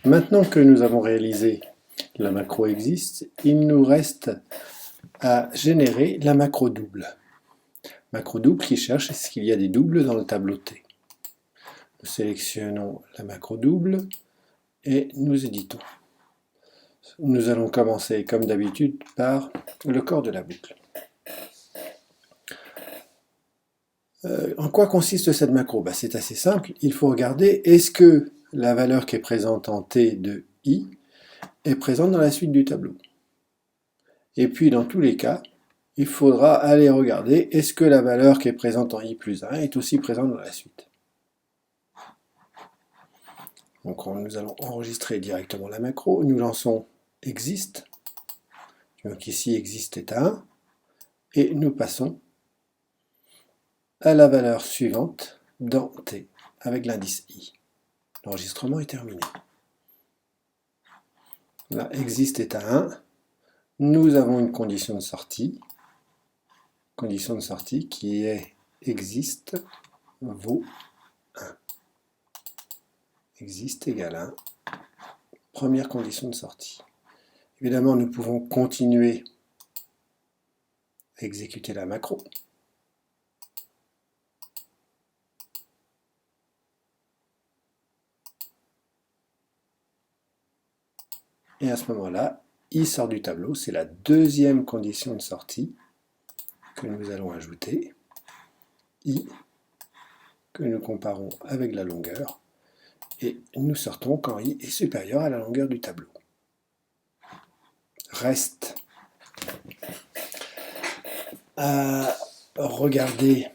Maintenant que nous avons réalisé la macro existe, il nous reste à générer la macro double. Macro double qui cherche est-ce qu'il y a des doubles dans le tableau T. Nous sélectionnons la macro double et nous éditons. Nous allons commencer comme d'habitude par le corps de la boucle. En quoi consiste cette macro? C'est assez simple, il faut regarder est-ce que la valeur qui est présente en T de I est présente dans la suite du tableau. Et puis dans tous les cas, il faudra aller regarder est-ce que la valeur qui est présente en I plus 1 est aussi présente dans la suite. Donc nous allons enregistrer directement la macro, nous lançons exist, donc ici exist est à 1, et nous passons à la valeur suivante dans T avec l'indice I. L'enregistrement est terminé. Là, exist est à 1, nous avons une condition de sortie qui est exist vaut 1. Exist égale 1, première condition de sortie. Évidemment, nous pouvons continuer à exécuter la macro. Et à ce moment-là, I sort du tableau, c'est la deuxième condition de sortie que nous allons ajouter. I, que nous comparons avec la longueur, et nous sortons quand I est supérieur à la longueur du tableau. Reste à regarder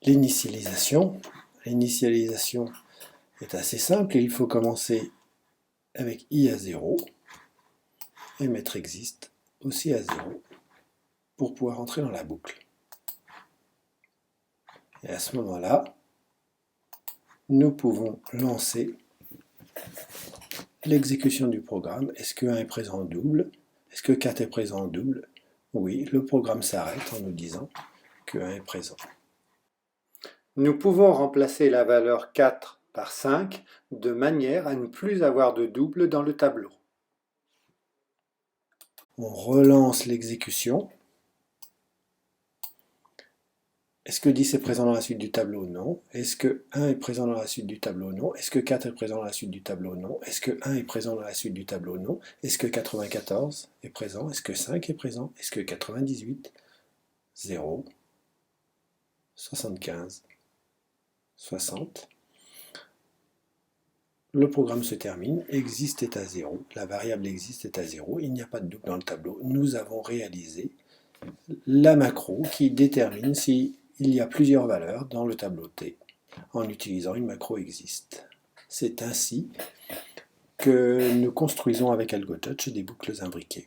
l'initialisation. L'initialisation est assez simple, il faut commencer avec I à 0 et mettre exist aussi à 0 pour pouvoir entrer dans la boucle. Et à ce moment-là, nous pouvons lancer l'exécution du programme. Est-ce que 1 est présent en double? Est-ce que 4 est présent en double? Oui, le programme s'arrête en nous disant que 1 est présent. Nous pouvons remplacer la valeur 4 par 5 de manière à ne plus avoir de double dans le tableau. On relance l'exécution. Est-ce que 10 est présent dans la suite du tableau? Non. Est-ce que 1 est présent dans la suite du tableau? Non. Est-ce que 4 est présent dans la suite du tableau? Non. Est-ce que 1 est présent dans la suite du tableau? Non. Est-ce que 94 est présent? Est-ce que 5 est présent? Est-ce que 98? 0. 75. 60. Le programme se termine, exist est à 0, la variable exist est à 0, il n'y a pas de double dans le tableau. Nous avons réalisé la macro qui détermine s'il y a plusieurs valeurs dans le tableau T en utilisant une macro exist. C'est ainsi que nous construisons avec AlgoTouch des boucles imbriquées.